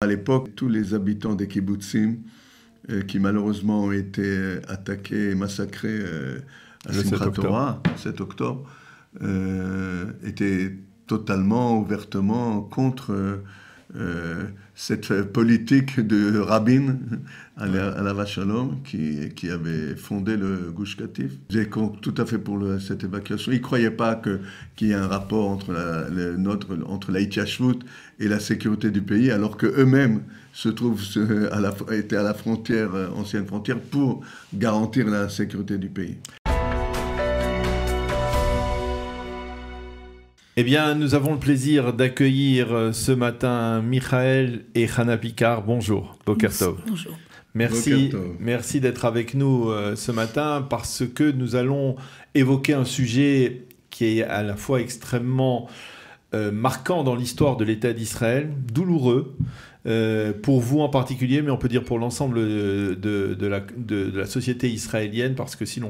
À l'époque, tous les habitants des kibbutzim, qui malheureusement ont été attaqués et massacrés à Simchat Torah, 7 octobre, étaient totalement, ouvertement contre cette politique de Rabin, Alav Shalom, qui avait fondé le Gush Katif. J'ai tout à fait pour cette évacuation. Ils ne croyaient pas qu'il y ait un rapport entre la Hitchashvut et la sécurité du pays, alors qu'eux-mêmes étaient à la frontière, ancienne frontière, pour garantir la sécurité du pays. Eh bien, nous avons le plaisir d'accueillir ce matin Michael et Hana Picard. Bonjour, Boker Tov. Bonjour. Merci d'être avec nous ce matin parce que nous allons évoquer un sujet qui est à la fois extrêmement marquant dans l'histoire de l'État d'Israël, douloureux, pour vous en particulier, mais on peut dire pour l'ensemble de la société israélienne, parce que si on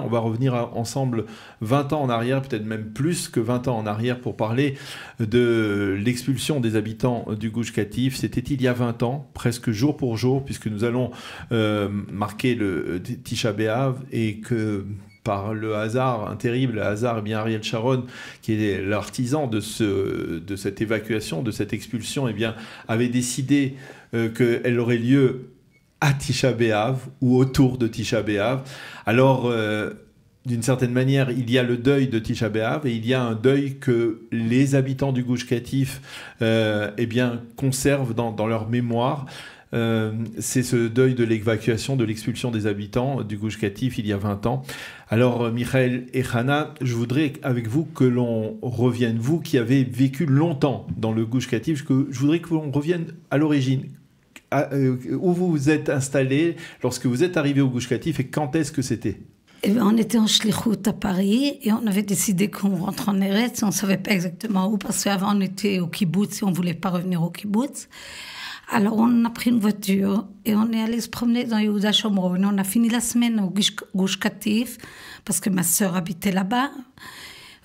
va revenir ensemble 20 ans en arrière, peut-être même plus que 20 ans en arrière, pour parler de l'expulsion des habitants du Gush Katif. C'était il y a 20 ans, presque jour pour jour, puisque nous allons marquer le Tisha B'Av, et que par le hasard, un terrible hasard, eh bien Ariel Sharon, qui est l'artisan de cette évacuation, de cette expulsion, eh bien, avait décidé qu'elle aurait lieu à Tisha B'Av ou autour de Tisha B'Av. Alors, d'une certaine manière, il y a le deuil de Tisha B'Av et il y a un deuil que les habitants du Gush Katif eh bien, conservent dans leur mémoire. C'est ce deuil de l'évacuation, de l'expulsion des habitants du Gush Katif il y a 20 ans. Alors, Michael et Hana, je voudrais avec vous que l'on revienne, vous qui avez vécu longtemps dans le Gush Katif, je voudrais que l'on revienne à l'origine, où vous vous êtes installé lorsque vous êtes arrivé au Gush Katif et quand est-ce que c'était ? Eh bien, on était en shlichut à Paris et on avait décidé qu'on rentre en Eretz. On ne savait pas exactement où parce qu'avant on était au kibbutz et on ne voulait pas revenir au kibbutz. Alors, on a pris une voiture et on est allé se promener dans Yehuda Shomron. On a fini la semaine au Gush Katif parce que ma sœur habitait là-bas.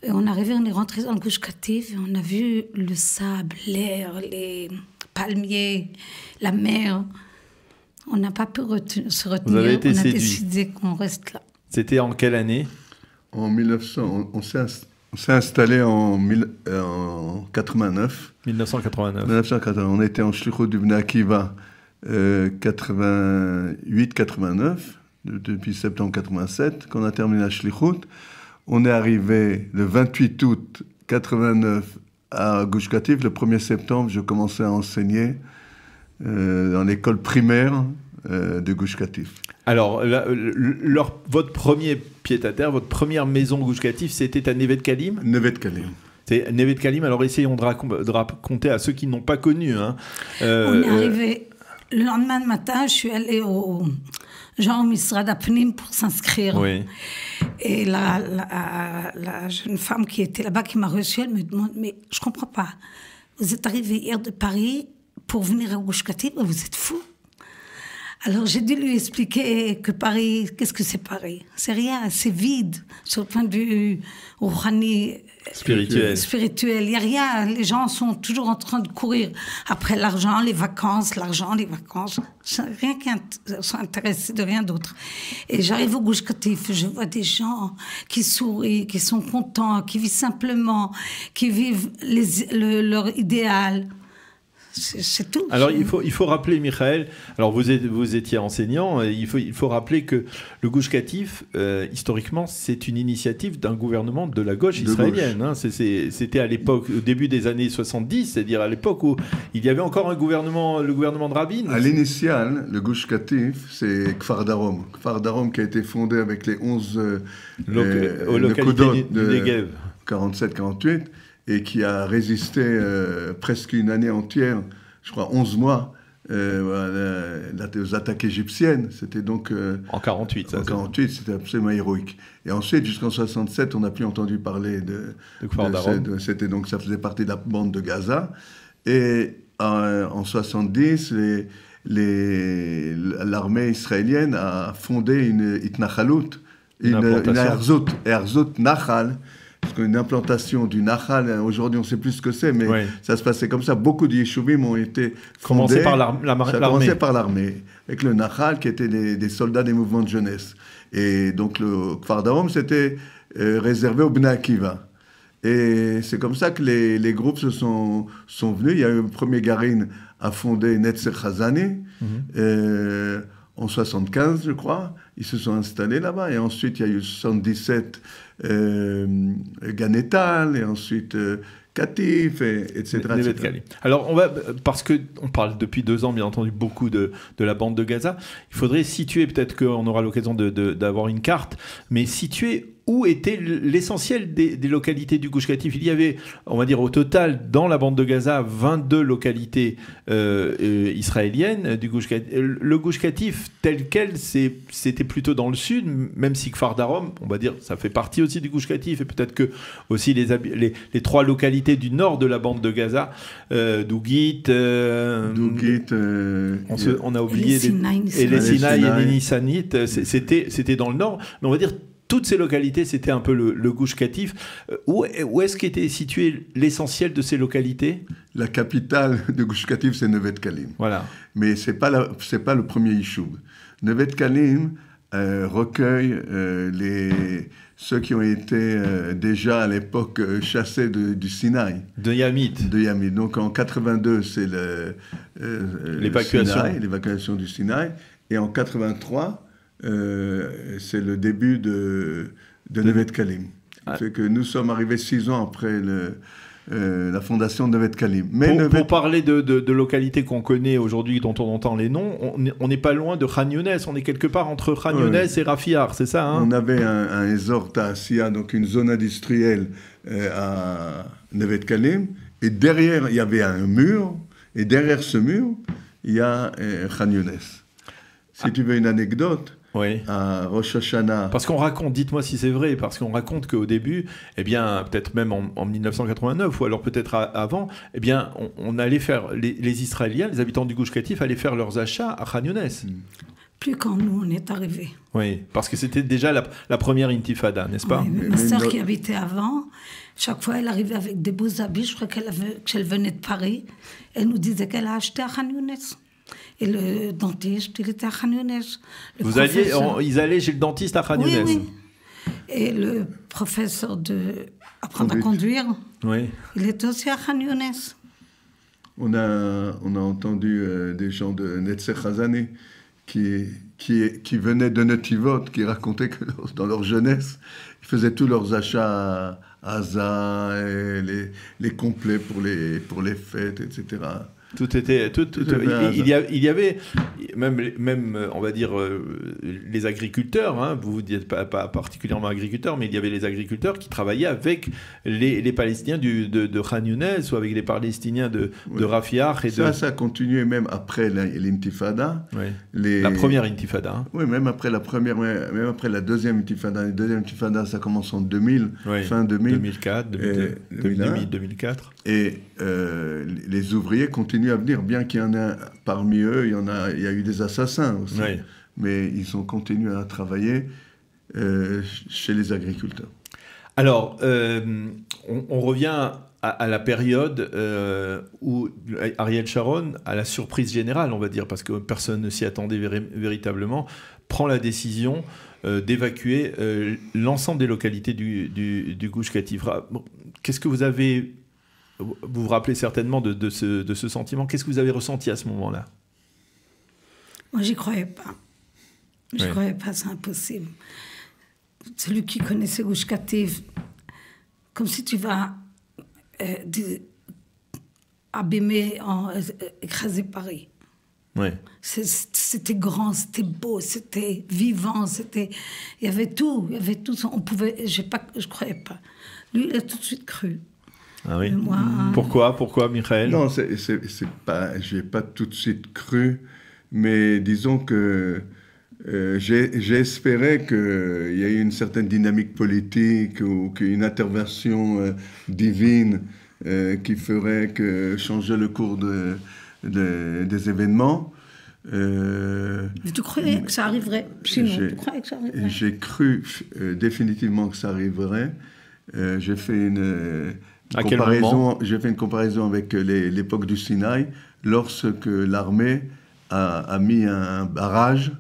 Et on est rentré dans le Gush Katif et on a vu le sable, l'air, les palmiers, la mer. On n'a pas pu se retenir. Vous avez été on a séduit. décidé qu'on reste là. C'était en quelle année ? En 1900, on s'est installé en 89. 1989. 1989. On était en shlichut du Bnei Akiva 88-89, depuis septembre 87, qu'on a terminé la shlichut. On est arrivé le 28 août 89 à Gush Katif. Le 1er septembre, je commençais à enseigner dans l'école primaire de Gush Katif. Alors, votre premier pied-à-terre, votre première maison Gush Katif, c'était à Neve Kalim ? Neve Kalim. C'est Neve Kalim. Alors, essayons de raconter à ceux qui n'ont pas connu. Hein. On est arrivé le lendemain matin, je suis allée au Misrad Apnim pour s'inscrire. Oui. Et la jeune femme qui était là-bas, qui m'a reçue, elle me demande, mais je ne comprends pas. Vous êtes arrivé hier de Paris pour venir à Gush Katif, vous êtes fou. Alors j'ai dû lui expliquer que Paris, qu'est-ce que c'est Paris ? C'est rien, c'est vide, sur le point de vue rouhani, spirituel. Il n'y a rien, les gens sont toujours en train de courir après l'argent, les vacances. Rien qui sont intéressés de rien d'autre. Et j'arrive au Gush Katif, je vois des gens qui sourient, qui sont contents, qui vivent simplement, qui vivent leur idéal. C'est tout. Alors, il faut rappeler, Michael, alors vous étiez enseignant, il faut rappeler que le Gush Katif, historiquement, c'est une initiative d'un gouvernement de la gauche israélienne. Hein. C'était à l'époque, au début des années 70, c'est-à-dire à l'époque où il y avait encore le gouvernement de Rabin. À l'initial, le Gush Katif, c'est Kfar Darom. Kfar Darom qui a été fondé avec les 11 localités du Negev. 47-48. Et qui a résisté presque une année entière, je crois 11 mois, aux attaques égyptiennes. C'était donc... en 48, ça. En 48, c'était absolument héroïque. Et ensuite, jusqu'en 67, on n'a plus entendu parler de c'était donc, ça faisait partie de la bande de Gaza. Et en 70, l'armée israélienne a fondé une Itnachalut, une Herzut Nachal, une implantation du Nahal. Aujourd'hui, on ne sait plus ce que c'est, mais ça se passait comme ça. Beaucoup de yeshuvim ont été fondés. Commencé par l'armée. Ça commençait par l'armée, avec le Nahal, qui étaient des soldats des mouvements de jeunesse. Et donc, le Kfar Darom, c'était réservé au Bnei Akiva. Et c'est comme ça que les groupes sont venus. Il y a eu le premier Garin à fonder Netzer Chazani, en 75, je crois. Ils se sont installés là-bas. Et ensuite, il y a eu 77 Ganetal, et ensuite Katif, etc. Alors, parce qu'on parle depuis 2 ans, bien entendu, beaucoup de la bande de Gaza, il faudrait situer, peut-être qu'on aura l'occasion d'avoir une carte, mais situer où était l'essentiel des localités du Gush Katif. Il y avait, on va dire, au total, dans la bande de Gaza, 22 localités israéliennes du Gush Katif. Le Gush Katif, tel quel, c'était plutôt dans le sud, même si Kfar Darom, on va dire, ça fait partie aussi du Gush Katif, et peut-être que aussi les 3 localités du nord de la bande de Gaza, Dougit, on a oublié, et les Sinaï et les Nissanites, c'était dans le nord, mais on va dire, toutes ces localités, c'était un peu le Gush Katif. Où est-ce qu'était situé l'essentiel de ces localités? La capitale de Gush Katif, c'est Nevet Kalim. Voilà. Mais c'est pas le premier Yishuv. Nevet Kalim recueille ceux qui ont été déjà à l'époque chassés du Sinaï. De Yamit. Donc en 82, c'est l'évacuation du Sinaï. Et en 83... c'est le début de Nevet Kalim. C'est que nous sommes arrivés 6 ans après la fondation de Nevet Kalim. Pour parler de localités qu'on connaît aujourd'hui, dont on entend les noms, on n'est pas loin de Khan Younes. On est quelque part entre Khan Younes et Rafiar, c'est ça, hein? On avait un Ezor Ta'asiya, donc une zone industrielle à Nevet Kalim, et derrière, il y avait un mur, et derrière ce mur, il y a Khan Younes. Si tu veux une anecdote, à Rosh Hashanah. Parce qu'on raconte, dites-moi si c'est vrai, parce qu'on raconte qu'au début, eh bien, peut-être même en 1989, ou alors peut-être avant, eh bien, on allait faire, les Israéliens, les habitants du Gush Katif, allaient faire leurs achats à Khan Younes. Plus quand nous, on est arrivés. Oui, parce que c'était déjà la première intifada, n'est-ce pas? Ma sœur qui habitait avant, chaque fois, elle arrivait avec des beaux habits. Je crois qu'elle venait de Paris. Elle nous disait qu'elle a acheté à Khan Younes. Et le dentiste, il était à Khan Younes. Ils allaient chez le dentiste à Khan Younes. Oui. Et le professeur d'apprendre à conduire, il était aussi à Khan Younes. On a entendu des gens de Netzer Chazani qui venaient de Netivot, qui racontaient que dans leur jeunesse, ils faisaient tous leurs achats à Aza, et les complets pour les fêtes, etc. Il y avait même on va dire les agriculteurs, hein, vous n'êtes pas particulièrement agriculteurs, mais il y avait les agriculteurs qui travaillaient avec les Palestiniens de Khan Younes ou avec les Palestiniens de Rafiach. Ça a continué même après l'intifada. La première intifada. Hein. Oui, même après la deuxième intifada. La deuxième intifada, ça commence en 2000, fin 2000. 2004, 2004. Et les ouvriers continuent à venir, bien qu'il y en a parmi eux, il y a eu des assassins aussi. Mais ils ont continué à travailler chez les agriculteurs. Alors, on revient à la période où Ariel Sharon, à la surprise générale, on va dire, parce que personne ne s'y attendait véritablement, prend la décision d'évacuer l'ensemble des localités du Gush Katif. Qu'est-ce que vous avez... Vous vous rappelez certainement de ce sentiment. Qu'est-ce que vous avez ressenti à ce moment-là? Moi, j'y croyais pas. Je croyais pas, c'est impossible. Celui qui connaissait Gush Katif, comme si tu vas abîmer, écraser Paris. C'était grand, c'était beau, c'était vivant, il y avait tout. On pouvait, je croyais pas. Lui, il a tout de suite cru. Ah oui. Pourquoi, Michael? Non, c'est pas, j'ai pas tout de suite cru, mais disons que j'ai espéré qu'il y ait une certaine dynamique politique ou qu'une intervention divine qui ferait changer le cours des événements. Mais tu croyais que ça arriverait? Sinon, tu croyais que ça arriverait? J'ai cru définitivement que ça arriverait. j'ai fait une comparaison avec l'époque du Sinaï, lorsque l'armée a mis un barrage,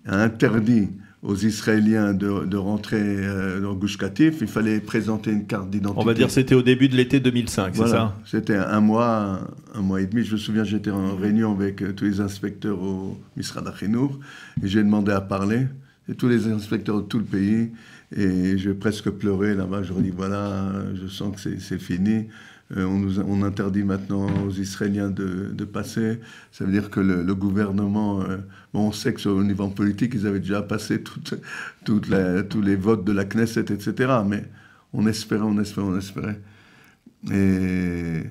a interdit aux Israéliens de rentrer dans Gush Katif. Il fallait présenter une carte d'identité. On va dire que c'était au début de l'été 2005, voilà, c'est ça? C'était un mois et demi. Je me souviens, j'étais en réunion avec tous les inspecteurs au Misrad HaChinour et j'ai demandé à parler. Et tous les inspecteurs de tout le pays. Et j'ai presque pleuré là-bas. Je leur dis, voilà, je sens que c'est fini. On interdit maintenant aux Israéliens de passer. Ça veut dire que le gouvernement... bon, on sait que au niveau politique, ils avaient déjà passé tous les votes de la Knesset, etc. Mais on espérait. Et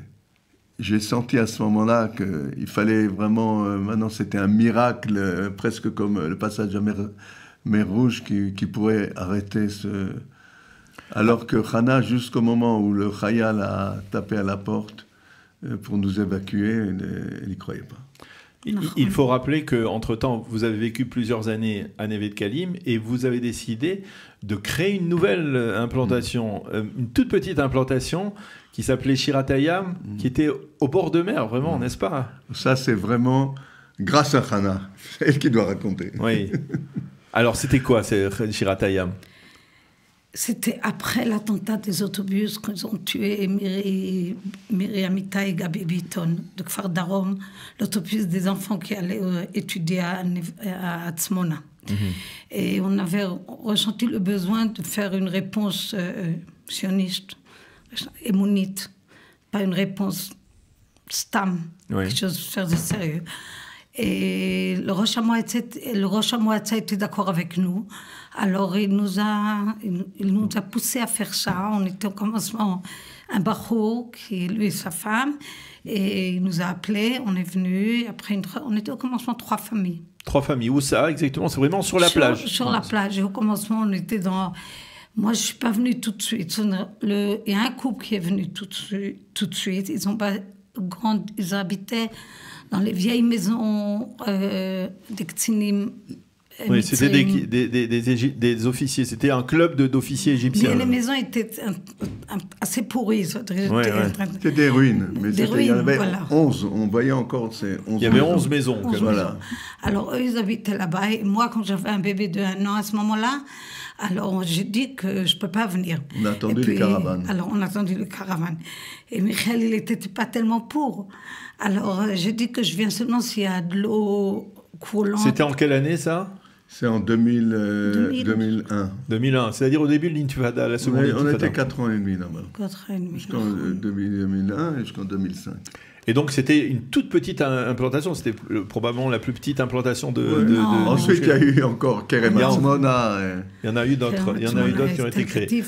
j'ai senti à ce moment-là qu'il fallait vraiment... maintenant, c'était un miracle, presque comme le passage à Mer Rouge, qui pourrait arrêter ce... Alors que Hana, jusqu'au moment où le Khayal a tapé à la porte pour nous évacuer, elle n'y croyait pas. Il faut rappeler qu'entre-temps, vous avez vécu plusieurs années à Neve Dekalim et vous avez décidé de créer une nouvelle implantation, une toute petite implantation qui s'appelait Shiratayam, qui était au bord de mer, vraiment, n'est-ce pas? Ça, c'est vraiment grâce à Hana. C'est elle qui doit raconter. Oui. Alors, c'était quoi, Shiratayam? C'était après l'attentat des autobus qu'ils ont tué Miri Amita et Gabi Bitton de Kfar Darom, l'autobus des enfants qui allaient étudier à Tzmona. Et on avait ressenti le besoin de faire une réponse sioniste, émonite, pas une réponse stam, quelque chose de faire de sérieux. Et le Rosh HaMoatza était d'accord avec nous. Alors, il nous a poussé à faire ça. On était au commencement un bachour, qui est lui et sa femme. Et il nous a appelés, on est venus. Après, on était au commencement 3 familles. 3 familles, où ça exactement? C'est vraiment sur la plage? Sur la plage. Et au commencement, on était dans... Moi, je ne suis pas venue tout de suite. Il y a un couple qui est venu tout de suite. Ils habitaient dans les vieilles maisons des Ktsinim. Oui, c'était des officiers. C'était un club d'officiers égyptiens. Mais les maisons étaient assez pourries. C'était des ruines. Mais il y en avait 11. On voyait encore ces 11 Il y avait 11 maisons. Voilà. Alors, eux, ils habitaient là-bas. Et moi, quand j'avais un bébé de 1 an à ce moment-là, alors j'ai dit que je ne peux pas venir. On a attendu les caravanes. Alors, on a attendu les caravanes. Et Michael, il n'était pas tellement pour. Alors, j'ai dit que je viens seulement s'il y a de l'eau coulante. C'était en quelle année, ça? C'est en 2001. 2001, c'est-à-dire au début de l'Intifada, la seconde Intifada. On était 4 ans et demi là-bas. 4 ans et demi. Jusqu'en 2001 et jusqu'en 2005. Et donc, c'était une toute petite implantation. C'était probablement la plus petite implantation Ensuite, il y a eu encore Kerem Atzmona. Il y en a eu d'autres qui ont été créés.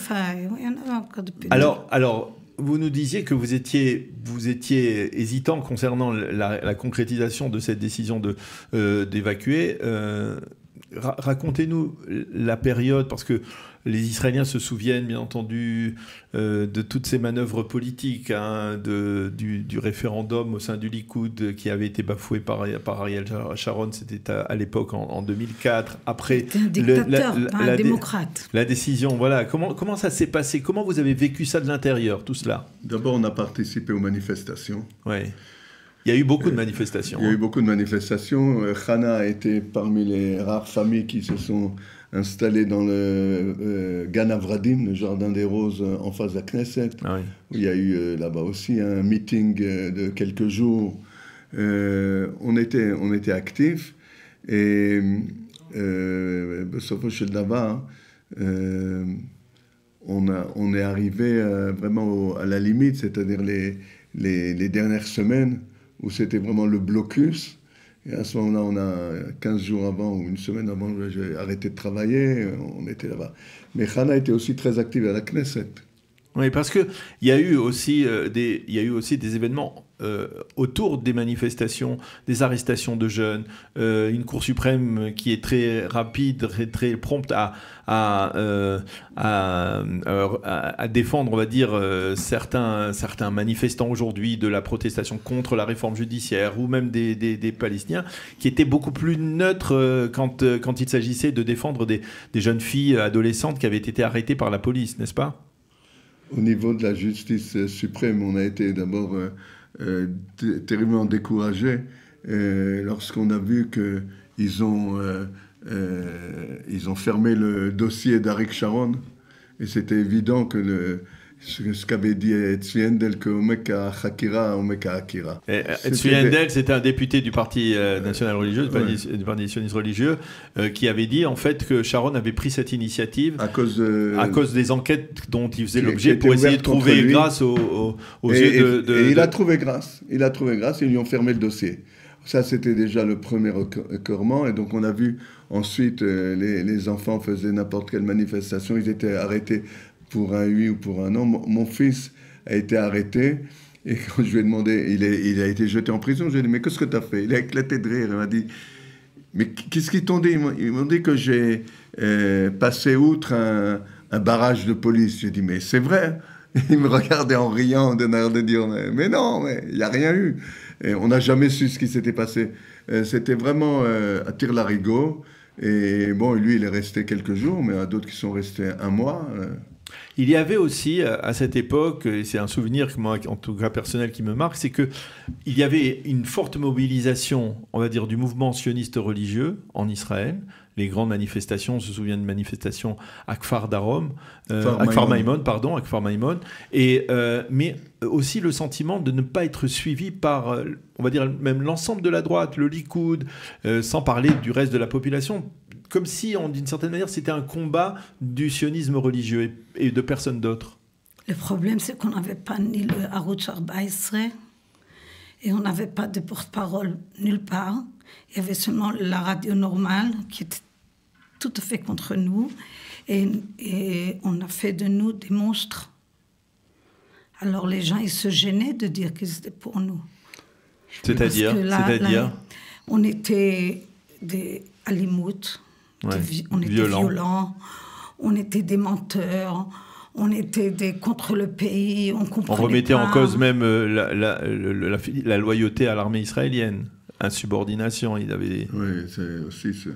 Alors, vous nous disiez que vous étiez hésitant concernant la concrétisation de cette décision d'évacuer. Racontez-nous la période, parce que les Israéliens se souviennent bien entendu de toutes ces manœuvres politiques, du référendum au sein du Likoud qui avait été bafoué par Ariel Sharon, c'était à l'époque en 2004. Après, un dictateur, un démocrate. La décision, voilà. Comment ça s'est passé? Comment vous avez vécu ça de l'intérieur, tout cela? D'abord, on a participé aux manifestations. Oui. Il y a eu beaucoup de manifestations. Il y a eu beaucoup de manifestations. Hana a été parmi les rares familles qui se sont installées dans le Gan Avradim, le jardin des roses en face de la Knesset. Ah oui. Il y a eu là-bas aussi un meeting de quelques jours. On était actifs. Et sauf chez le Dava, on est arrivé vraiment à la limite, c'est-à-dire les dernières semaines, où c'était vraiment le blocus. Et à ce moment-là, on a 15 jours avant ou une semaine avant, j'ai arrêté de travailler, on était là-bas. Mais Hana était aussi très active à la Knesset. Oui, parce qu'il y a eu aussi des événements autour des manifestations, des arrestations de jeunes, une Cour suprême qui est très rapide, très prompte à défendre, on va dire, certains manifestants aujourd'hui de la protestation contre la réforme judiciaire, ou même des Palestiniens, qui étaient beaucoup plus neutres quand il s'agissait de défendre des jeunes filles adolescentes qui avaient été arrêtées par la police, n'est-ce pas ? au niveau de la justice suprême, on a été d'abord terriblement découragés lorsqu'on a vu qu'ils ont fermé le dossier d'Arik Sharon. Et c'était évident que ce qu'avait dit Tzvi Handel, que Omeka Hakira, Omeka Akira. Tzvi Handel, c'était un député du Parti national religieux, du Parti sioniste religieux, qui avait dit en fait que Sharon avait pris cette initiative à cause des enquêtes dont il faisait l'objet pour essayer de trouver grâce aux yeux de... Et il a trouvé grâce. Il a trouvé grâce et ils lui ont fermé le dossier. Ça, c'était déjà le premier écœurement. Et donc, on a vu ensuite les enfants faisaient n'importe quelle manifestation. Ils étaient arrêtés pour un oui ou pour un non. Mon fils a été arrêté. Et quand je lui ai demandé, il a été jeté en prison. Je lui ai dit, mais qu'est-ce que tu as fait? Il a éclaté de rire. Il m'a dit, mais qu'est-ce qu'ils t'ont dit? Ils m'ont dit que j'ai passé outre un barrage de police. J'ai dit, mais c'est vrai. Il me regardait en riant, d'un air de dire, mais non, mais il n'y a rien eu. Et on n'a jamais su ce qui s'était passé. C'était vraiment à tire-larigot. Et bon, lui, il est resté quelques jours, mais il y a d'autres qui sont restés un mois. Il y avait aussi, à cette époque, et c'est un souvenir que moi, en tout cas personnel, qui me marque, c'est qu'il y avait une forte mobilisation, on va dire, du mouvement sioniste religieux en Israël. Les grandes manifestations, on se souvient de manifestations à Kfar Darom, à Kfar Maimon, mais aussi le sentiment de ne pas être suivi par, on va dire, même l'ensemble de la droite, le Likoud, sans parler du reste de la population, comme si, d'une certaine manière, c'était un combat du sionisme religieux et de personne d'autre. Le problème, c'est qu'on n'avait pas ni le Arutz 14 et on n'avait pas de porte-parole nulle part. Il y avait seulement la radio normale qui était tout à fait contre nous et on a fait de nous des monstres. Alors les gens, ils se gênaient de dire qu'ils étaient pour nous. C'est-à-dire on était des alimoutes, on était violents, on était des menteurs, on était contre le pays, on comprenait On remettait pas. en cause même la loyauté à l'armée israélienne. Insubordination, il avait... Oui, c'est aussi ce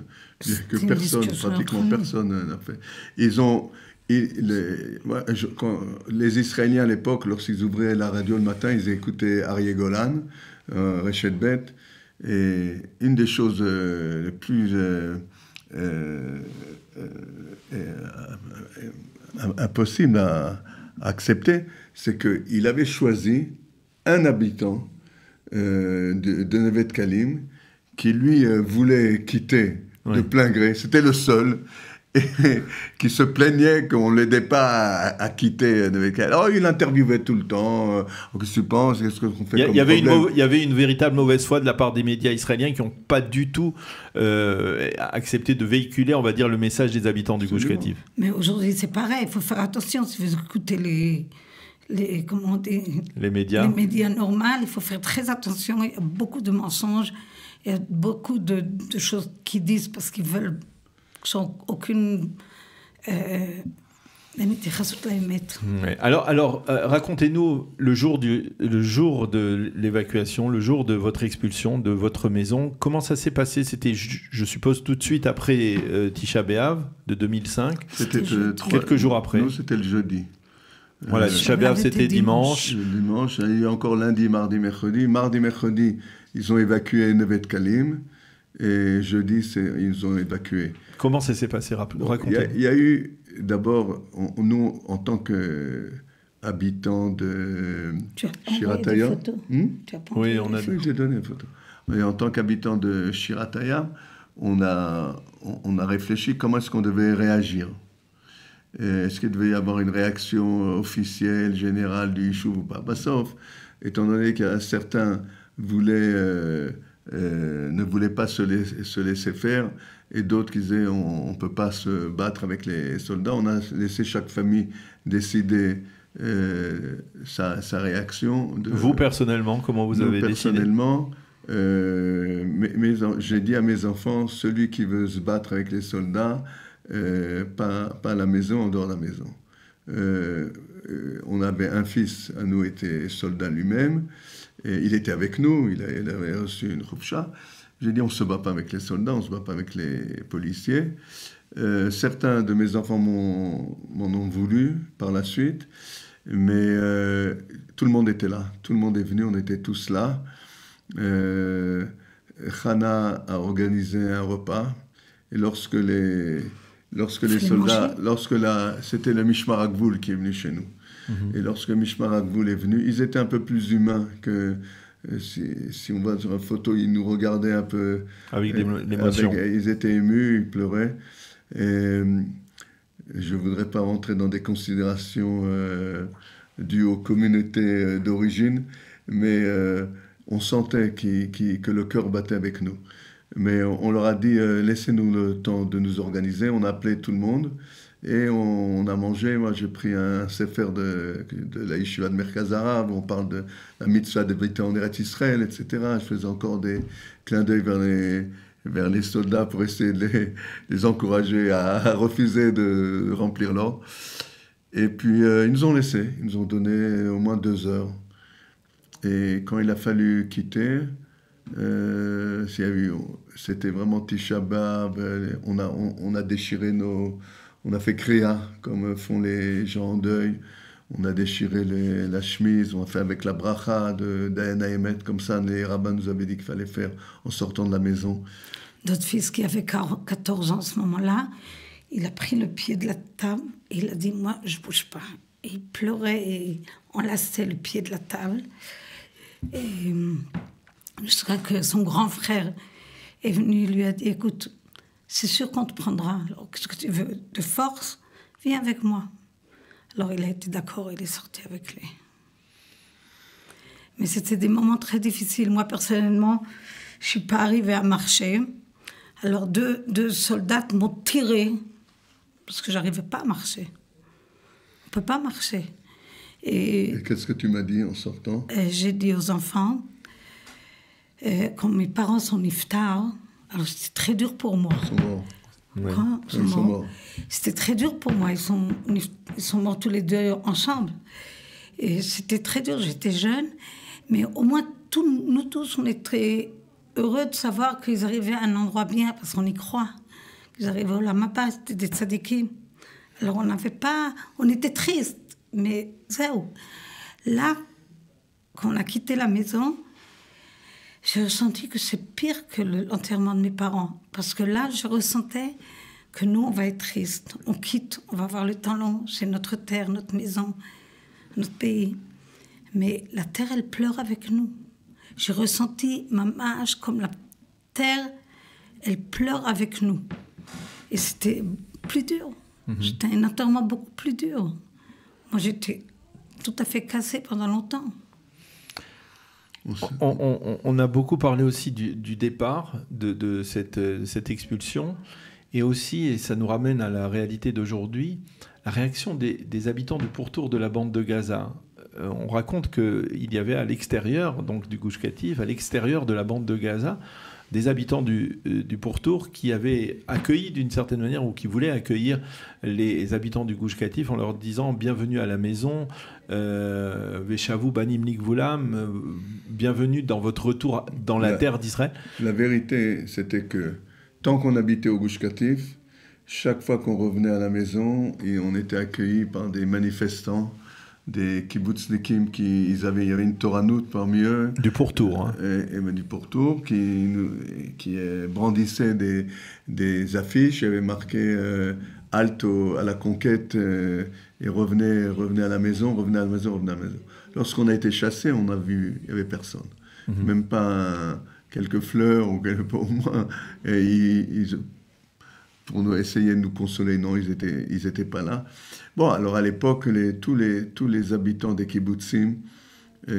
que personne, pratiquement personne n'a fait. Ils ont... les Israéliens à l'époque, lorsqu'ils ouvraient la radio le matin, ils écoutaient Aryeh Golan, Reshet Bet, et une des choses les plus impossibles à accepter, c'est qu'il avait choisi un habitant de Neve Dekalim, qui lui voulait quitter de plein gré. C'était le seul, et qui se plaignait qu'on ne l'aidait pas à quitter Neve Dekalim. Alors il interviewait tout le temps. Qu'est-ce que tu penses? Qu'est-ce qu'on fait comme problème? Il y avait une véritable mauvaise foi de la part des médias israéliens qui n'ont pas du tout accepté de véhiculer, on va dire, le message des habitants du Gush Katif. Mais aujourd'hui, c'est pareil. Il faut faire attention si vous écoutez les médias normaux, il faut faire très attention. Il y a beaucoup de mensonges, il y a beaucoup de choses qu'ils disent parce qu'ils veulent sans aucune Alors racontez-nous le jour de l'évacuation, le jour de votre expulsion de votre maison. Comment ça s'est passé? C'était, je suppose, tout de suite après Tisha B'Av de 2005. C'était quelques jours après. Nous, c'était le jeudi. Voilà, Tisha B'Av, c'était dimanche. Le dimanche, il y a eu encore lundi, mardi, mercredi. Mardi, mercredi, ils ont évacué Neve Dekalim. Et jeudi, ils ont évacué. Comment ça s'est passé? Racontez. Il y a eu, d'abord, nous, en tant qu'habitants de Shirataya... Oui, on a... Oui, j'ai donné une photo. Et en tant qu'habitants de Shirataya, on a réfléchi comment est-ce qu'on devait réagir. Est-ce qu'il devait y avoir une réaction officielle, générale du Yishuv ou pas? Sauf, étant donné qu'il y a certains ne voulaient pas se laisser faire, et d'autres qui disaient on ne peut pas se battre avec les soldats. On a laissé chaque famille décider sa réaction. Vous, personnellement, comment vous avez décidé? Personnellement, j'ai dit à mes enfants, celui qui veut se battre avec les soldats, pas à la maison, en dehors de la maison. On avait un fils, à nous, était soldat lui-même, et il était avec nous, il avait reçu une khoufcha. J'ai dit, on ne se bat pas avec les soldats, on ne se bat pas avec les policiers. Certains de mes enfants m'en ont voulu par la suite, Mais tout le monde était là, tout le monde est venu, on était tous là. Hana a organisé un repas, et lorsque les soldats, c'était le Mishmar HaGvul qui est venu chez nous. Et lorsque Mishmar HaGvul est venu, ils étaient un peu plus humains que... Si on voit sur la photo, ils nous regardaient un peu... Avec l'émotion. Ils étaient émus, ils pleuraient. Et je ne voudrais pas rentrer dans des considérations dues aux communautés d'origine, mais on sentait que le cœur battait avec nous. Mais on leur a dit, laissez-nous le temps de nous organiser. On a appelé tout le monde et on a mangé. Moi, j'ai pris un sefer de la Yeshiva de Merkaz Harav. On parle de la mitzvah d'habiter en Eretz Israël, etc. Je faisais encore des clins d'œil vers les soldats pour essayer de les encourager à refuser de remplir l'ordre. Et puis, ils nous ont laissés. Ils nous ont donné au moins 2 heures. Et quand il a fallu quitter, c'était vraiment Tisha B'Av. On a déchiré on a fait créa, comme font les gens en deuil. On a déchiré la chemise, on a fait avec la bracha de Dayana Emet, comme ça les rabbins nous avaient dit qu'il fallait faire en sortant de la maison. Notre fils qui avait 14 ans à ce moment-là, il a pris le pied de la table et il a dit « moi, je ne bouge pas ». Et il pleurait et enlaçait le pied de la table. Et jusqu'à que son grand frère est venu, il lui a dit « écoute, c'est sûr qu'on te prendra. Alors, qu'est-ce que tu veux de force? Viens avec moi. » Alors il a été d'accord, il est sorti avec lui. Mais c'était des moments très difficiles. Moi, personnellement, je ne suis pas arrivée à marcher. Alors deux soldats m'ont tiré parce que je n'arrivais pas à marcher. On ne peut pas marcher. Et qu'est-ce que tu m'as dit en sortant? J'ai dit aux enfants, quand mes parents sont niftar, alors c'était très dur pour moi. Ils sont morts. Ouais. Ils sont morts. C'était très dur pour moi. Ils sont morts tous les deux ensemble. Et c'était très dur. J'étais jeune. Mais au moins, nous tous, on était heureux de savoir qu'ils arrivaient à un endroit bien, parce qu'on y croit. Qu'ils arrivaient au Lamapa, c'était des tzadikim. Alors on était tristes. Mais zéro. Là, quand on a quitté la maison, j'ai ressenti que c'est pire que l'enterrement de mes parents. Parce que là, je ressentais que nous, on va être tristes. On quitte, on va avoir le temps long. C'est notre terre, notre maison, notre pays. Mais la terre, elle pleure avec nous. J'ai ressenti ma mâche comme la terre, elle pleure avec nous. Et c'était plus dur. C'était un enterrement beaucoup plus dur. Moi, j'étais tout à fait cassée pendant longtemps. On a beaucoup parlé aussi du départ, de cette expulsion, et aussi, et ça nous ramène à la réalité d'aujourd'hui, la réaction des habitants du pourtour de la bande de Gaza. On raconte qu'il y avait à l'extérieur, donc du Gush Katif, à l'extérieur de la bande de Gaza, des habitants du pourtour qui avaient accueilli d'une certaine manière, ou qui voulaient accueillir les habitants du Gush Katif en leur disant « bienvenue à la maison ». Veshavu banim nikvulam, bienvenue dans votre retour dans la terre d'Israël. La vérité, c'était que tant qu'on habitait au Gush Katif, chaque fois qu'on revenait à la maison, et on était accueillis par des manifestants, des kibbutznikim il y avait une Toranout parmi eux. Du pourtour. Hein. Du pourtour, qui brandissaient des affiches, il y avait marqué halte à la conquête et revenez à la maison, revenez à la maison, revenez à la maison. Lorsqu'on a été chassés, on a vu, il n'y avait personne. Même pas quelques fleurs ou au moins. Pour nous essayer de nous consoler, non, ils étaient pas là. Bon, alors à l'époque, tous les habitants des kibbutzim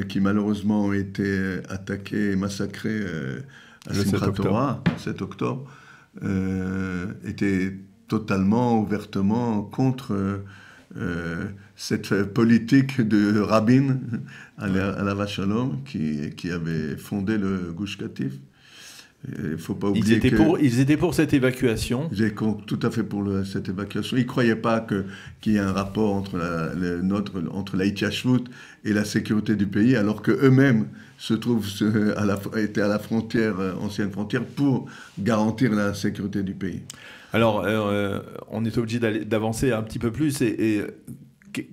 qui malheureusement ont été attaqués et massacrés à Simchat Torah, 7 octobre, étaient totalement, ouvertement contre cette politique de Rabin, Alav Shalom, qui avait fondé le Gush Katif. Il faut pas oublier ils étaient pour cette évacuation. Ils étaient tout à fait pour cette évacuation. Ils ne croyaient pas qu'il y ait un rapport entre la Hitchashvut et la sécurité du pays, alors qu'eux-mêmes étaient à la frontière, ancienne frontière, pour garantir la sécurité du pays. Alors, on est obligé d'avancer un petit peu plus.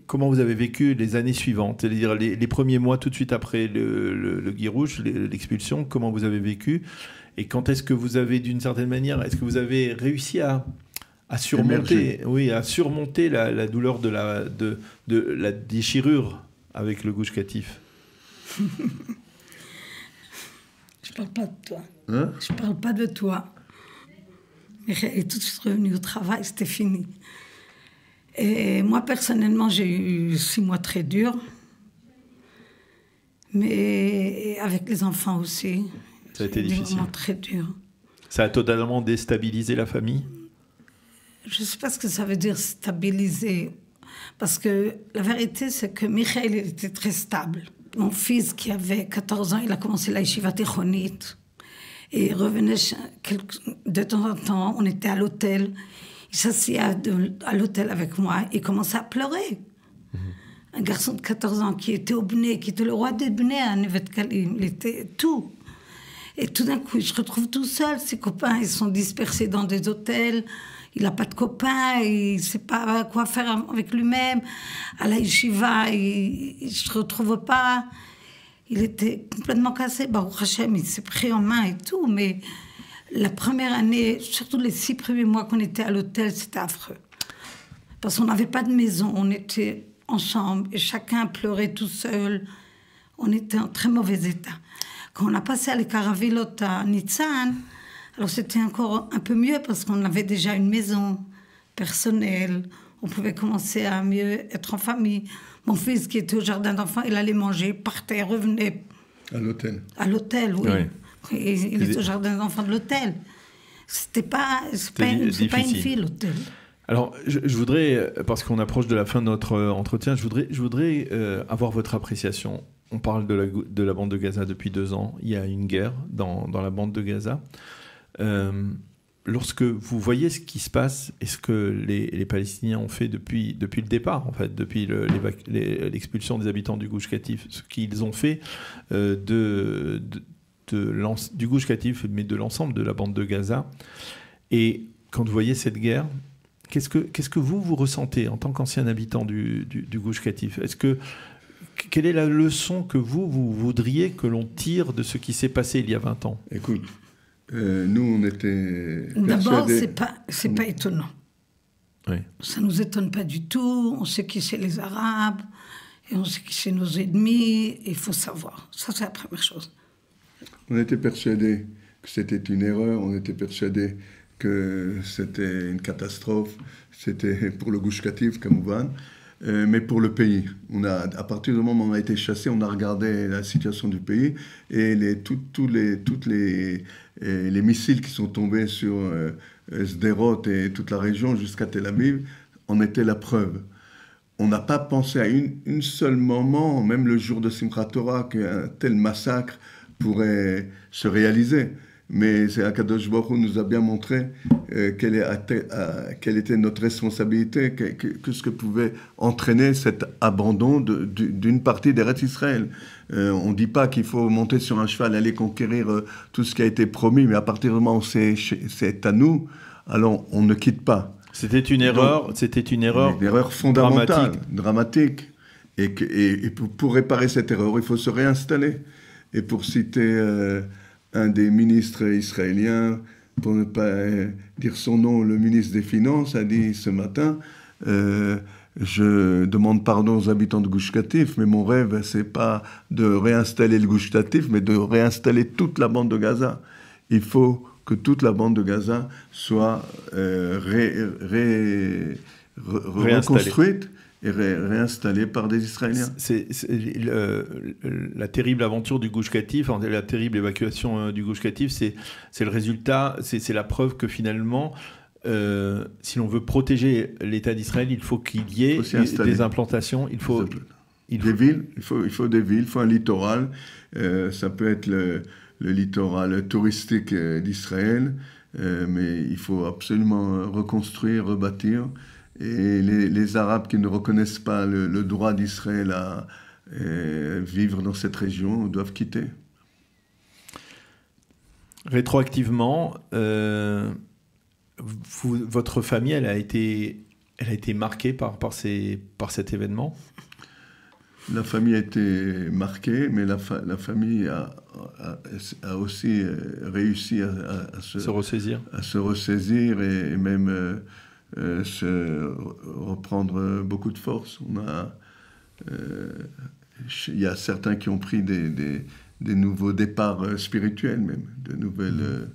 comment vous avez vécu les années suivantes, c'est-à-dire les premiers mois tout de suite après le Guirouch, l'expulsion, comment vous avez vécu, et quand est-ce que vous avez, d'une certaine manière, est-ce que vous avez réussi à surmonter, la douleur de la déchirure avec le Gush Katif? Je parle pas de toi. Hein? Je parle pas de toi. Michael est tout de suite revenu au travail, c'était fini. Et moi, personnellement, j'ai eu 6 mois très durs. Mais avec les enfants aussi. Ça a été difficile. Vraiment très dur. Ça a totalement déstabilisé la famille? Je ne sais pas ce que ça veut dire stabiliser. Parce que la vérité, c'est que Michael était très stable. Mon fils, qui avait 14 ans, il a commencé la yeshiva techonit. Et il revenait de temps en temps, on était à l'hôtel. Il s'asseyait à l'hôtel avec moi et commençait à pleurer. Un garçon de 14 ans qui était au Bnei, qui était le roi des Bnei à Nevet Kalim, il était tout. Et tout d'un coup, il se retrouve tout seul. Ses copains, ils sont dispersés dans des hôtels. Il n'a pas de copains, il ne sait pas quoi faire avec lui-même. À la yeshiva, il ne se retrouve pas. Il était complètement cassé. Baruch Hashem, il s'est pris en main et tout. Mais la première année, surtout les 6 premiers mois qu'on était à l'hôtel, c'était affreux. Parce qu'on n'avait pas de maison, on était ensemble et chacun pleurait tout seul. On était en très mauvais état. Quand on a passé à l'Ekaravilot à Nitzan, alors c'était encore un peu mieux parce qu'on avait déjà une maison personnelle. On pouvait commencer à mieux être en famille. Mon fils qui était au jardin d'enfants, il allait manger, partait, revenait. À l'hôtel. À l'hôtel, oui. Oui. Et il était au jardin d'enfants de l'hôtel. C'est pas une fille, l'hôtel. Alors, je voudrais, parce qu'on approche de la fin de notre entretien, je voudrais avoir votre appréciation. On parle de la bande de Gaza depuis 2 ans. Il y a une guerre dans la bande de Gaza. Lorsque vous voyez ce qui se passe et ce que les Palestiniens ont fait depuis le départ, en fait, depuis l'expulsion des habitants du Gush Katif, ce qu'ils ont fait du Gush Katif, mais de l'ensemble de la bande de Gaza, et quand vous voyez cette guerre, qu'est-ce que vous ressentez en tant qu'ancien habitant du Gush Katif? Quelle est la leçon que vous voudriez que l'on tire de ce qui s'est passé il y a 20 ans? Écoute, nous, on était D'abord, persuadés... c'est pas étonnant. Oui. Ça ne nous étonne pas du tout. On sait qui c'est les Arabes, et on sait qui c'est nos ennemis, et il faut savoir. Ça, c'est la première chose. On était persuadés que c'était une erreur, on était persuadés que c'était une catastrophe, c'était pour le Gush Katif, Kamouvan, mais pour le pays. À partir du moment où on a été chassé, on a regardé la situation du pays, et tous les missiles qui sont tombés sur Sderot et toute la région jusqu'à Tel Aviv en étaient la preuve. On n'a pas pensé à un seul moment, même le jour de Simchat Torah, qu'un tel massacre pourrait se réaliser. Mais Akadosh Baruch Hu nous a bien montré quelle était notre responsabilité, que ce que pouvait entraîner cet abandon d'une partie d'Eretz Israël. On ne dit pas qu'il faut monter sur un cheval, aller conquérir tout ce qui a été promis, mais à partir du moment où c'est à nous, alors on ne quitte pas. C'était une erreur Une erreur fondamentale, dramatique. Et pour réparer cette erreur, il faut se réinstaller. Et pour citer un des ministres israéliens, pour ne pas dire son nom, le ministre des Finances, a dit ce matin je demande pardon aux habitants de Gush Katif, mais mon rêve, c'est pas de réinstaller le Gush Katif, mais de réinstaller toute la bande de Gaza. Il faut que toute la bande de Gaza soit reconstruite et réinstallée par des Israéliens. C'est la terrible aventure du Gush Katif, la terrible évacuation du Gush Katif, c'est le résultat, c'est la preuve que finalement, si l'on veut protéger l'État d'Israël, il faut qu'il y ait des implantations, il faut des villes, il faut des villes, il faut un littoral, ça peut être le littoral touristique d'Israël, mais il faut absolument reconstruire, rebâtir. Et les Arabes qui ne reconnaissent pas le droit d'Israël à vivre dans cette région doivent quitter. Rétroactivement, votre famille, elle a été Elle a été marquée par cet événement? La famille a été marquée, mais la famille a aussi réussi à se ressaisir et même se reprendre beaucoup de force. Il y a certains qui ont pris des nouveaux départs spirituels même, de nouvelles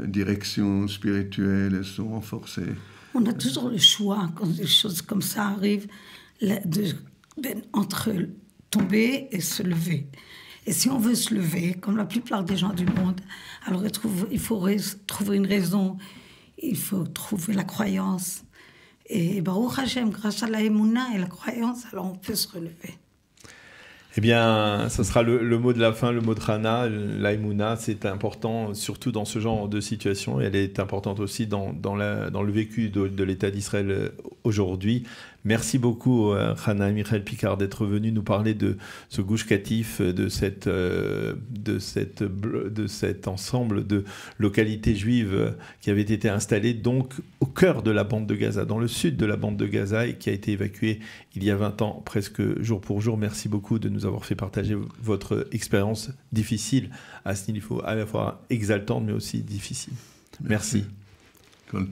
directions spirituelles sont renforcées. On a toujours le choix, quand des choses comme ça arrivent, entre tomber et se lever. Et si on veut se lever, comme la plupart des gens du monde, alors il faut trouver une raison, il faut trouver la croyance. Et Baruch Hashem, grâce à la Emouna et la croyance, alors on peut se relever. Eh bien, ce sera le mot de la fin, le mot de Hana. La Emouna, c'est important, surtout dans ce genre de situation. Et elle est importante aussi dans le vécu de l'État d'Israël aujourd'hui. Merci beaucoup, Hana et Michael Picard, d'être venu nous parler de ce Gush Katif, de cet ensemble de localités juives qui avaient été installées donc au cœur de la bande de Gaza, dans le sud de la bande de Gaza, et qui a été évacuée il y a 20 ans, presque jour pour jour. Merci beaucoup de nous avoir fait partager votre expérience difficile à ce niveau, à la fois exaltante mais aussi difficile. Merci. Merci.